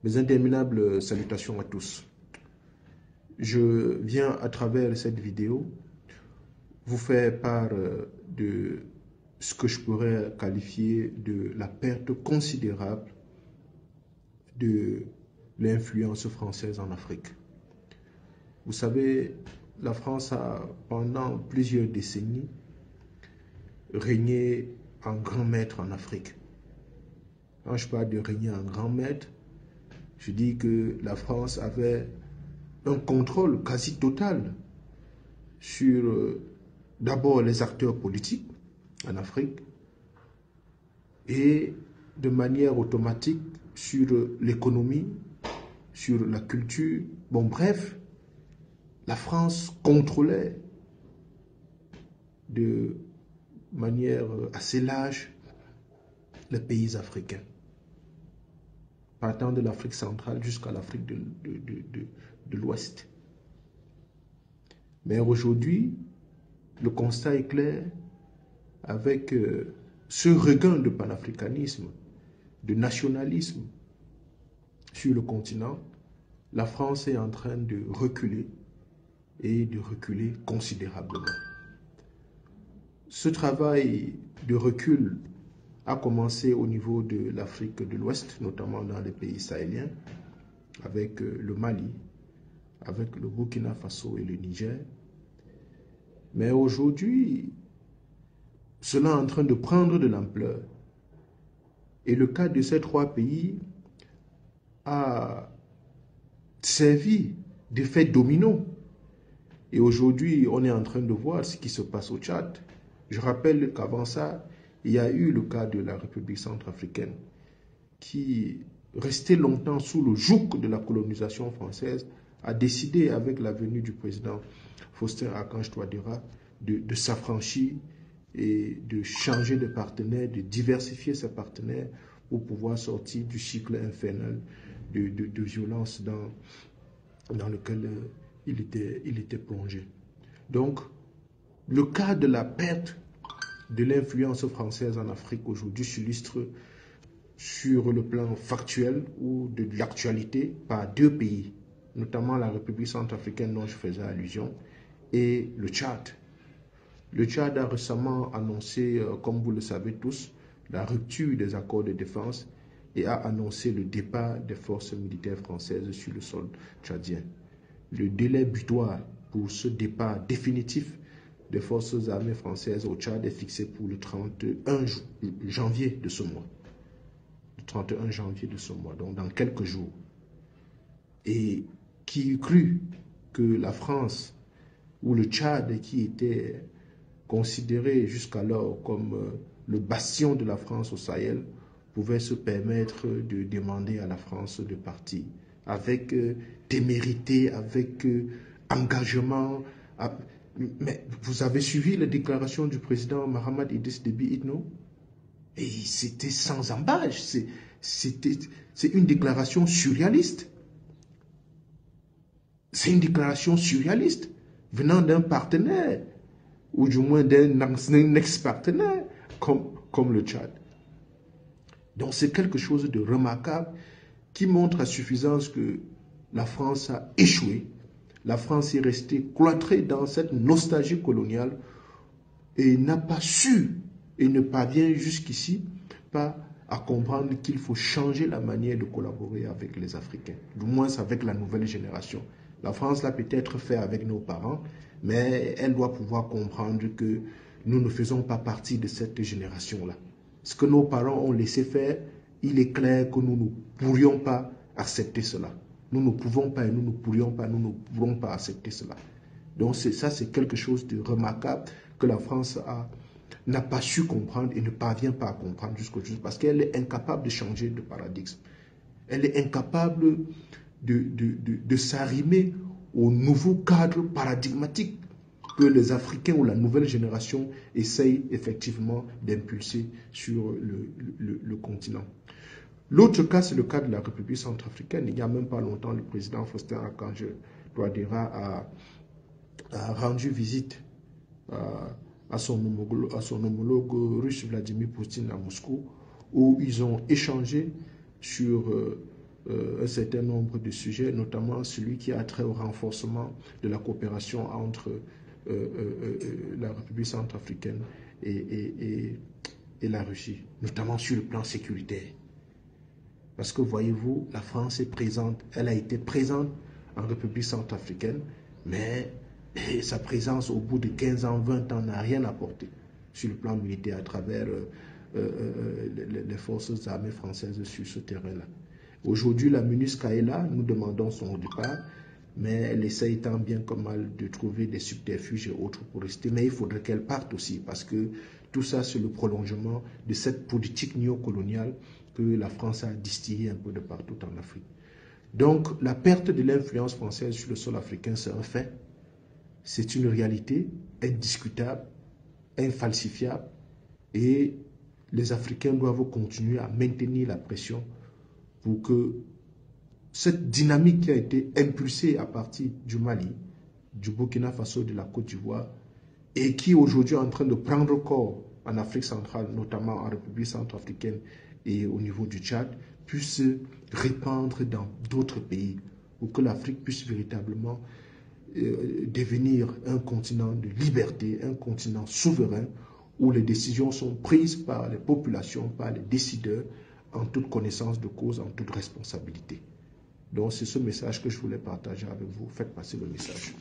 Mes interminables salutations à tous. Je viens à travers cette vidéo vous faire part de ce que je pourrais qualifier de la perte considérable de l'influence française en Afrique. Vous savez, la France a pendant plusieurs décennies régné en grand maître en Afrique. Quand je parle de régner en grand maître, je dis que la France avait un contrôle quasi total sur d'abord les acteurs politiques en Afrique et de manière automatique sur l'économie, sur la culture. Bon, bref, la France contrôlait de manière assez large les pays africains, partant de l'Afrique centrale jusqu'à l'Afrique de l'Ouest. Mais aujourd'hui, le constat est clair avec ce regain de panafricanisme, de nationalisme sur le continent. La France est en train de reculer et de reculer considérablement. Ce travail de recul a commencé au niveau de l'Afrique de l'Ouest, notamment dans les pays sahéliens, avec le Mali, avec le Burkina Faso et le Niger. Mais aujourd'hui, cela est en train de prendre de l'ampleur. Et le cas de ces trois pays a servi d'effet domino. Et aujourd'hui, on est en train de voir ce qui se passe au Tchad. Je rappelle qu'avant ça, il y a eu le cas de la République centrafricaine qui, restait longtemps sous le joug de la colonisation française, a décidé avec la venue du président Faustin-Archange Touadéra de s'affranchir et de changer de partenaire, de diversifier ses partenaires pour pouvoir sortir du cycle infernal de violence dans lequel il était plongé. Donc, le cas de la perte de l'influence française en Afrique aujourd'hui s'illustre sur le plan factuel ou de l'actualité par deux pays, notamment la République centrafricaine dont je faisais allusion et le Tchad. Le Tchad a récemment annoncé, comme vous le savez tous, la rupture des accords de défense et a annoncé le départ des forces militaires françaises sur le sol tchadien. Le délai butoir pour ce départ définitif des forces armées françaises au Tchad est fixé pour le 31 janvier de ce mois. Le 31 janvier de ce mois, donc dans quelques jours. Et qui eût cru que la France ou le Tchad, qui était considéré jusqu'alors comme le bastion de la France au Sahel, pouvait se permettre de demander à la France de partir avec témérité, avec engagement. Mais vous avez suivi la déclaration du président Mahamat Idriss Déby Itno? Et c'était sans embâche. C'est une déclaration surréaliste. C'est une déclaration surréaliste venant d'un partenaire, ou du moins d'un ex-partenaire comme le Tchad. Donc c'est quelque chose de remarquable qui montre à suffisance que la France a échoué. La France est restée cloîtrée dans cette nostalgie coloniale et n'a pas su et ne parvient jusqu'ici pas à comprendre qu'il faut changer la manière de collaborer avec les Africains, du moins avec la nouvelle génération. La France l'a peut-être fait avec nos parents, mais elle doit pouvoir comprendre que nous ne faisons pas partie de cette génération-là. Ce que nos parents ont laissé faire, il est clair que nous ne pourrions pas accepter cela. Nous ne pouvons pas et nous ne pourrions pas, nous ne pourrons pas accepter cela. Donc ça, c'est quelque chose de remarquable que la France n'a pas su comprendre et ne parvient pas à comprendre jusqu'aujourd'hui parce qu'elle est incapable de changer de paradigme. Elle est incapable de s'arrimer au nouveau cadre paradigmatique que les Africains ou la nouvelle génération essayent effectivement d'impulser sur le continent. L'autre cas, c'est le cas de la République centrafricaine. Il n'y a même pas longtemps, le président Faustin-Archange Touadéra a rendu visite à son homologue russe Vladimir Poutine à Moscou, où ils ont échangé sur un certain nombre de sujets, notamment celui qui a trait au renforcement de la coopération entre la République centrafricaine et la Russie, notamment sur le plan sécuritaire. Parce que voyez-vous, la France est présente, elle a été présente en République centrafricaine, mais sa présence au bout de 15 ans, 20 ans n'a rien apporté sur le plan militaire à travers les forces armées françaises sur ce terrain-là. Aujourd'hui, la MINUSCA est là, nous demandons son départ, mais elle essaye tant bien que mal de trouver des subterfuges et autres pour rester. Mais il faudrait qu'elle parte aussi, parce que tout ça, c'est le prolongement de cette politique néocoloniale que la France a distillée un peu de partout en Afrique. Donc, la perte de l'influence française sur le sol africain, c'est un fait. C'est une réalité indiscutable, infalsifiable, et les Africains doivent continuer à maintenir la pression pour que cette dynamique qui a été impulsée à partir du Mali, du Burkina Faso, de la Côte d'Ivoire, et qui aujourd'hui est en train de prendre corps en Afrique centrale, notamment en République centrafricaine et au niveau du Tchad, puisse se répandre dans d'autres pays, pour que l'Afrique puisse véritablement devenir un continent de liberté, un continent souverain, où les décisions sont prises par les populations, par les décideurs, en toute connaissance de cause, en toute responsabilité. Donc c'est ce message que je voulais partager avec vous. Faites passer le message.